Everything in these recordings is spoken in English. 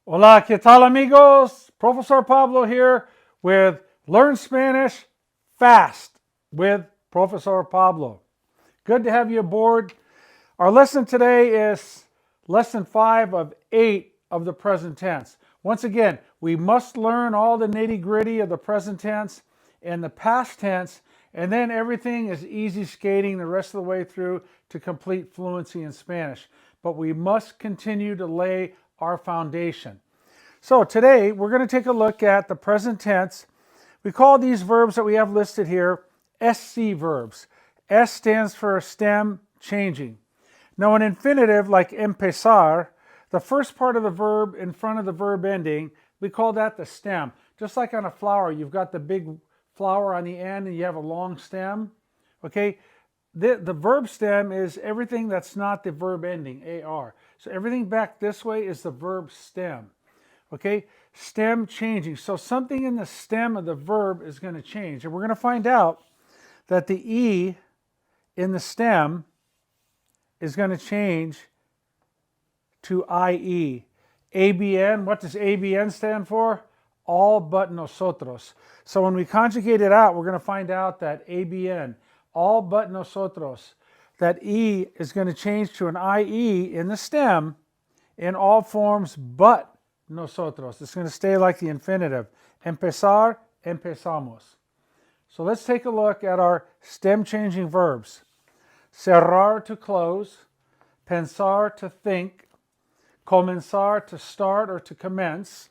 Hola, ¿qué tal amigos? Profesor Pablo here with Learn Spanish Fast with Profesor Pablo. Good to have you aboard. Our lesson today is lesson 5 of 8 of the present tense. Once again, we must learn all the nitty-gritty of the present tense and the past tense, and then everything is easy skating the rest of the way through to complete fluency in Spanish. But we must continue to lay our foundation. So today we're going to take a look at the present tense. We call these verbs that we have listed here SC verbs. S stands for stem changing. Now an infinitive like empezar, the first part of the verb in front of the verb ending, we call that the stem. Just like on a flower, you've got the big flower on the end and you have a long stem. Okay, the verb stem is everything that's not the verb ending, AR. So everything back this way is the verb stem. Okay, stem changing. So something in the stem of the verb is going to change. And we're going to find out that the E in the stem is going to change to IE. ABN, what does ABN stand for? All but nosotros. So when we conjugate it out, we're going to find out that ABN, all but nosotros, that E is going to change to an IE in the stem in all forms but nosotros. It's going to stay like the infinitive. Empezar, empezamos. So let's take a look at our stem changing verbs. Cerrar, to close. Pensar, to think. Comenzar, to start or to commence.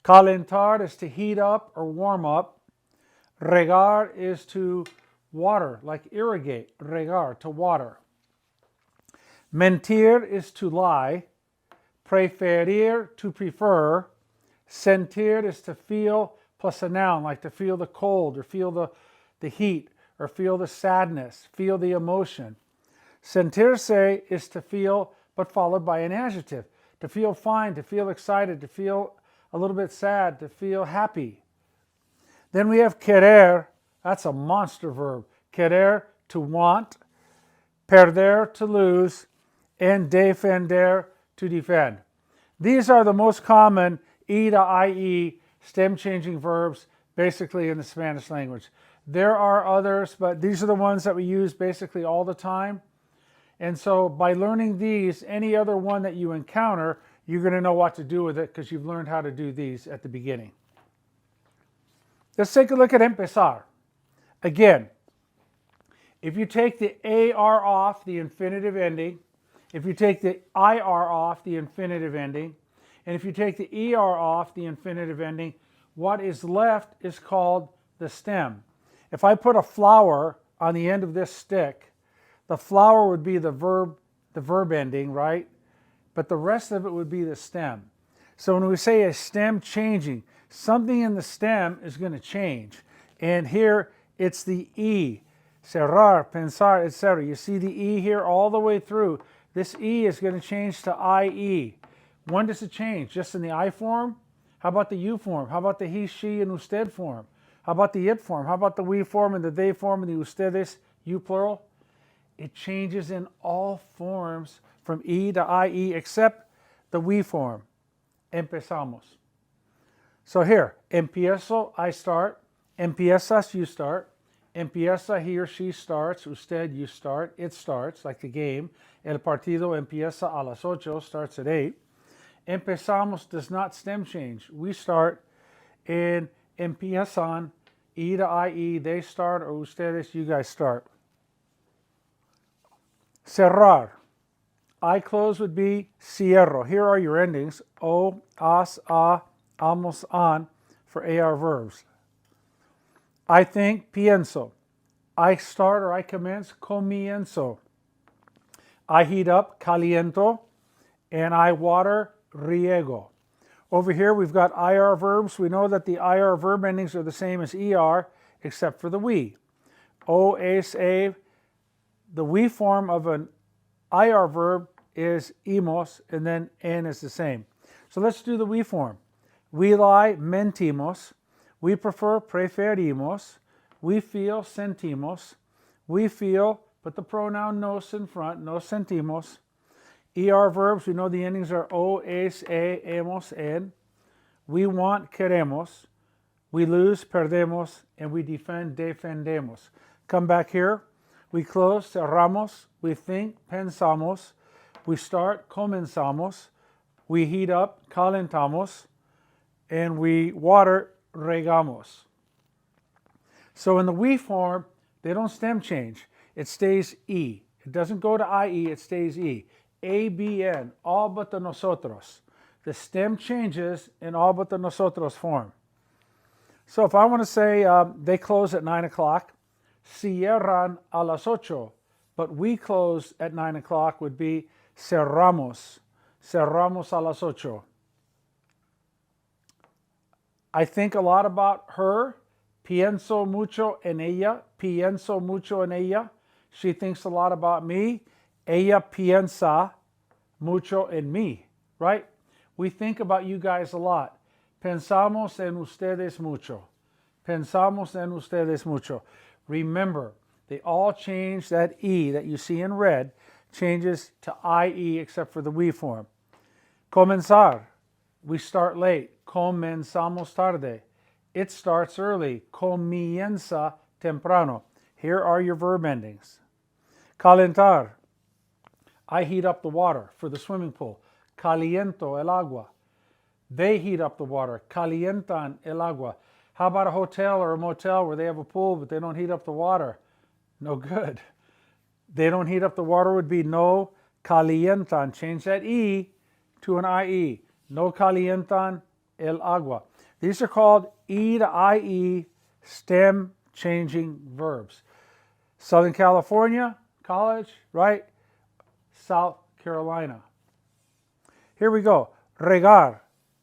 Calentar is to heat up or warm up. Regar is to water, like irrigate. Regar, to water. Mentir is to lie. Preferir, to prefer. Sentir is to feel, plus a noun, like to feel the cold or feel the heat or feel the sadness, feel the emotion. Sentirse is to feel, but followed by an adjective. To feel fine, to feel excited, to feel a little bit sad, to feel happy. Then we have querer, that's a monster verb. Querer, to want. Perder, to lose. And defender, to defend. These are the most common E to IE stem changing verbs basically in the Spanish language. There are others, but these are the ones that we use basically all the time. And so by learning these, any other one that you encounter, you're going to know what to do with it because you've learned how to do these at the beginning. Let's take a look at empezar. Again, if you take the AR off, the infinitive ending, if you take the IR off, the infinitive ending, and if you take the ER off, the infinitive ending, what is left is called the stem. If I put a flower on the end of this stick, the flower would be the verb ending, right? But the rest of it would be the stem. So when we say a stem changing, something in the stem is going to change. And here it's the E. Cerrar, pensar, etc. You see the E here all the way through. This E is going to change to IE. When does it change? Just in the I form? How about the you form? How about the he, she, and usted form? How about the it form? How about the we form and the they form and the ustedes, you plural? It changes in all forms from E to IE except the we form. Empezamos. So here, empiezo, I start. Empiezas, you start. Empieza, he or she starts. Usted, you start. It starts, like the game. El partido empieza a las 8, starts at 8. Empezamos does not stem change. We start in empiezan, E to IE, they start, or ustedes, you guys start. Cerrar. I close would be cierro. Here are your endings. O, as, a, amos, an for AR verbs. I think, pienso. I start or I commence, comienzo. I heat up, caliento. And I water, riego. Over here we've got IR verbs. We know that the IR verb endings are the same as ER except for the we. O, es, a. The we form of an IR verb is imos, and then N is the same. So let's do the we form. We lie, mentimos. We prefer, preferimos. We feel, sentimos. We feel, put the pronoun nos in front, nos sentimos. ER verbs, we know the endings are o, es, e, hemos, en. We want, queremos. We lose, perdemos. And we defend, defendemos. Come back here. We close, cerramos. We think, pensamos. We start, comenzamos. We heat up, calentamos. And we water, regamos. So in the we form, they don't stem change. It stays E. It doesn't go to IE, it stays E. A, B, N, all but the nosotros. The stem changes in all but the nosotros form. So if I want to say they close at 9 o'clock, cierran a las 8, but we close at 9 o'clock would be cerramos. Cerramos a las 8. I think a lot about her. Pienso mucho en ella. Pienso mucho en ella. She thinks a lot about me. Ella piensa mucho en mí, right? We think about you guys a lot. Pensamos en ustedes mucho. Pensamos en ustedes mucho. Remember, they all change that E that you see in red, changes to IE except for the we form. Comenzar, we start late. Comenzamos tarde. It starts early. Comienza temprano. Here are your verb endings. Calentar, I heat up the water for the swimming pool. Caliento el agua. They heat up the water. Calientan el agua. How about a hotel or a motel where they have a pool but they don't heat up the water? No good. They don't heat up the water would be no calientan. Change that E to an IE. No calientan el agua. These are called E to IE stem changing verbs. Southern California, college, right? South Carolina. Here we go. Regar.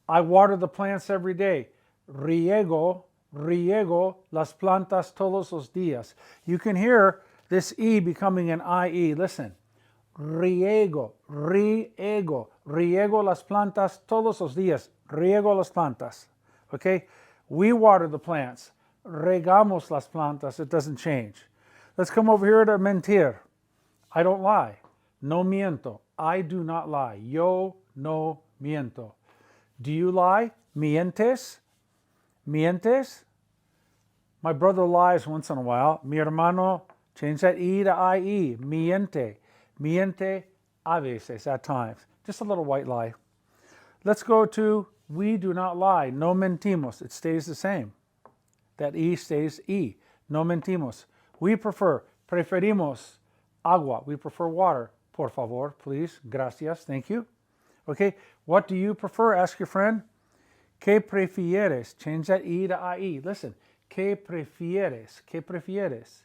I water the plants every day. Riego las plantas todos los días. You can hear this E becoming an IE. Listen. Riego las plantas todos los días. Riego las plantas. Okay? We water the plants. Regamos las plantas. It doesn't change. Let's come over here to mentir. I don't lie. No miento. I do not lie. Yo no miento. Do you lie? Mientes? Mientes? My brother lies once in a while. Mi hermano, change that E to IE. Miente. Miente a veces, at times. Just a little white lie. Let's go to we do not lie. No mentimos. It stays the same. That E stays E. No mentimos. We prefer. Preferimos agua. We prefer water. Por favor, please. Gracias. Thank you. Okay. What do you prefer? Ask your friend. ¿Qué prefieres? Change that E to IE. Listen. ¿Qué prefieres? ¿Qué prefieres?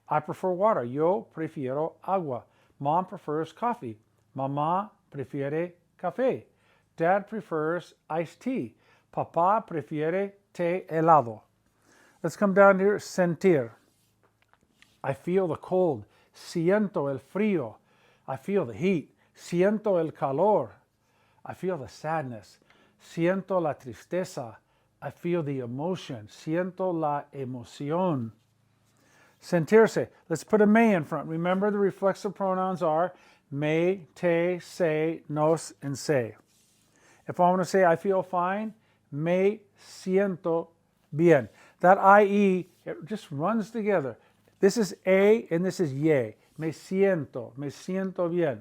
I prefer water. Yo prefiero agua. Mom prefers coffee. Mamá prefiere café. Dad prefers iced tea. Papá prefiere té helado. Let's come down here. Sentir. I feel the cold. Siento el frío. I feel the heat. Siento el calor. I feel the sadness. Siento la tristeza. I feel the emotion. Siento la emoción. Sentirse. Let's put a me in front. Remember the reflexive pronouns are me, te, se, nos, and se. If I want to say I feel fine, me siento bien. That IE, it just runs together. This is A and this is ye. Me siento bien.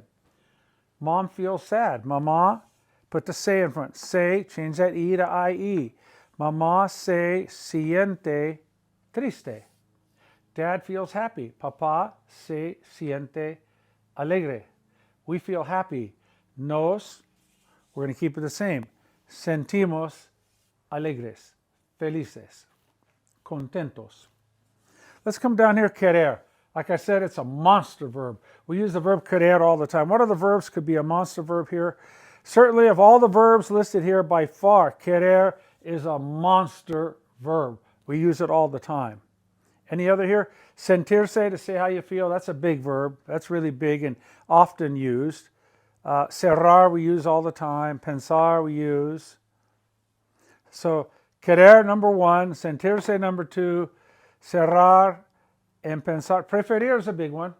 Mom feels sad. Mamá, put the se in front. Se, change that E to IE. Mamá se siente triste. Dad feels happy. Papá se siente alegre. We feel happy. Nos, we're going to keep it the same. Sentimos alegres, felices, contentos. Let's come down here, querer. Like I said, it's a monster verb. We use the verb querer all the time. What other verbs could be a monster verb here? Certainly, of all the verbs listed here, by far, querer is a monster verb. We use it all the time. Any other here? Sentirse, to say how you feel, that's a big verb. That's really big and often used. Cerrar we use all the time. Pensar we use. So, querer number one, sentirse number two, cerrar and pensar. Preferir is a big one.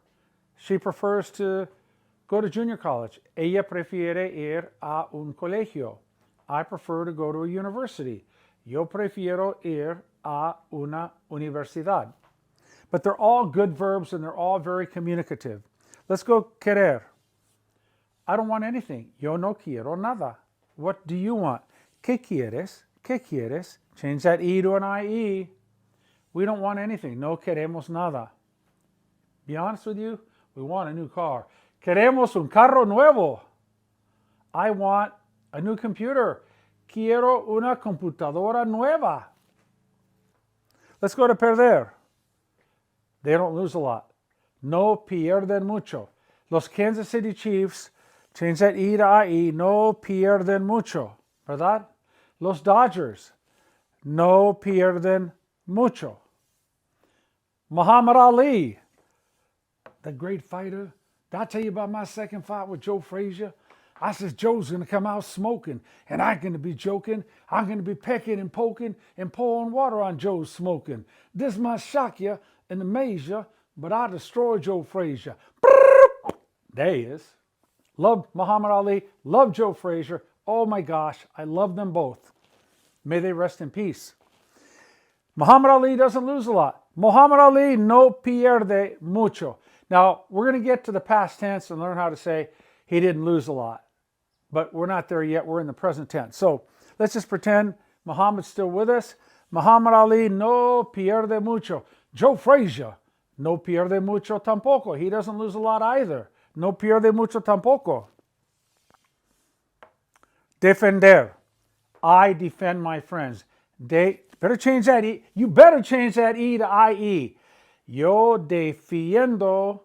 She prefers to go to junior college. Ella prefiere ir a un colegio. I prefer to go to a university. Yo prefiero ir a una universidad. But they're all good verbs and they're all very communicative. Let's go querer. I don't want anything. Yo no quiero nada. What do you want? ¿Qué quieres? ¿Qué quieres? Change that E to an IE. We don't want anything. No queremos nada. Be honest with you, we want a new car. Queremos un carro nuevo. I want a new computer. Quiero una computadora nueva. Let's go to perder. They don't lose a lot. No pierden mucho. Los Kansas City Chiefs, change that E to IE, no pierden mucho, ¿verdad? Los Dodgers, no pierden mucho. Muhammad Ali, the great fighter. Did I tell you about my second fight with Joe Frazier? I said, Joe's going to come out smoking, and I'm going to be joking. I'm going to be pecking and poking and pouring water on Joe's smoking. This might shock you and amaze you, but I destroyed Joe Frazier. There he is. Love Muhammad Ali, love Joe Frazier. Oh my gosh, I love them both. May they rest in peace. Muhammad Ali doesn't lose a lot. Muhammad Ali no pierde mucho. Now, we're going to get to the past tense and learn how to say he didn't lose a lot. But we're not there yet. We're in the present tense. So let's just pretend Muhammad's still with us. Muhammad Ali no pierde mucho. Joe Frazier no pierde mucho tampoco. He doesn't lose a lot either. No pierde mucho tampoco. Defender. I defend my friends. They better change that E. You better change that E to IE. Yo defiendo.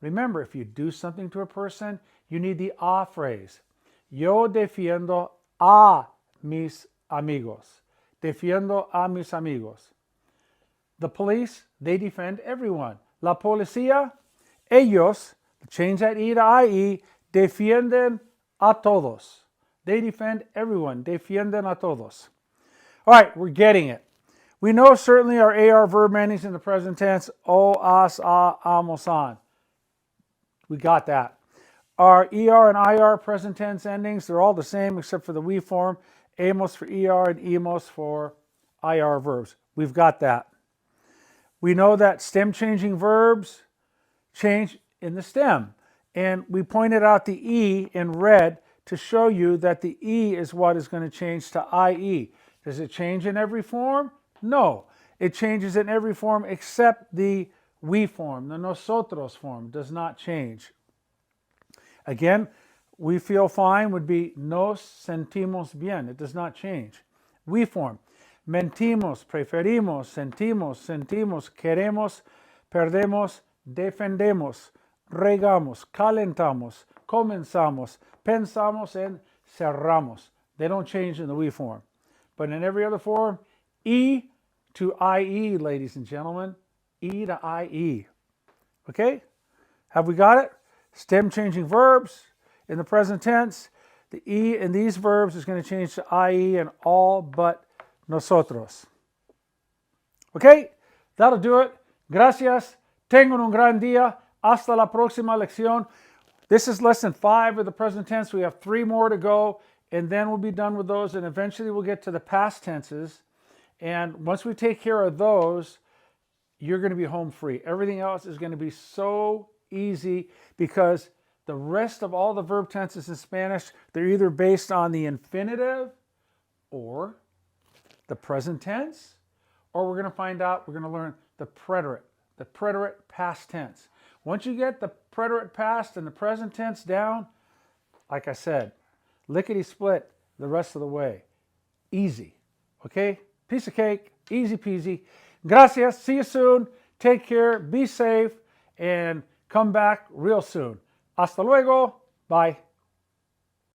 Remember, if you do something to a person, you need the a phrase. Yo defiendo a mis amigos. Defiendo a mis amigos. The police, they defend everyone. La policía, ellos, change that E to IE, defienden a todos. They defend everyone. Defienden a todos. All right, we're getting it. We know certainly our AR verb endings in the present tense, o, as, a, amos, an. We got that. Our ER and IR present tense endings, they're all the same except for the we form. Amos for ER and emos for IR verbs. We've got that. We know that stem changing verbs change in the stem. And we pointed out the E in red to show you that the E is what is going to change to IE. Does it change in every form? No. It changes in every form except the we form. The nosotros form does not change. Again, we feel fine would be nos sentimos bien. It does not change. We form. Mentimos, preferimos, sentimos, queremos, perdemos, defendemos, regamos, calentamos, comenzamos, pensamos, and cerramos. They don't change in the we form. But in every other form, E to IE, ladies and gentlemen. E to IE. Okay? Have we got it? Stem changing verbs in the present tense. The E in these verbs is going to change to IE in all but nosotros. Okay? That'll do it. Gracias. Tengan un gran día. Hasta la próxima lección. This is lesson 5 of the present tense. We have 3 more to go, and then we'll be done with those, and eventually we'll get to the past tenses. And once we take care of those, you're going to be home free. Everything else is going to be so easy because the rest of all the verb tenses in Spanish, they're either based on the infinitive or the present tense, or we're going to find out, we're going to learn the preterite past tense. Once you get the preterite past and the present tense down, like I said, lickety split the rest of the way. Easy. Okay? Piece of cake. Easy peasy. Gracias. See you soon. Take care. Be safe. And come back real soon. Hasta luego. Bye.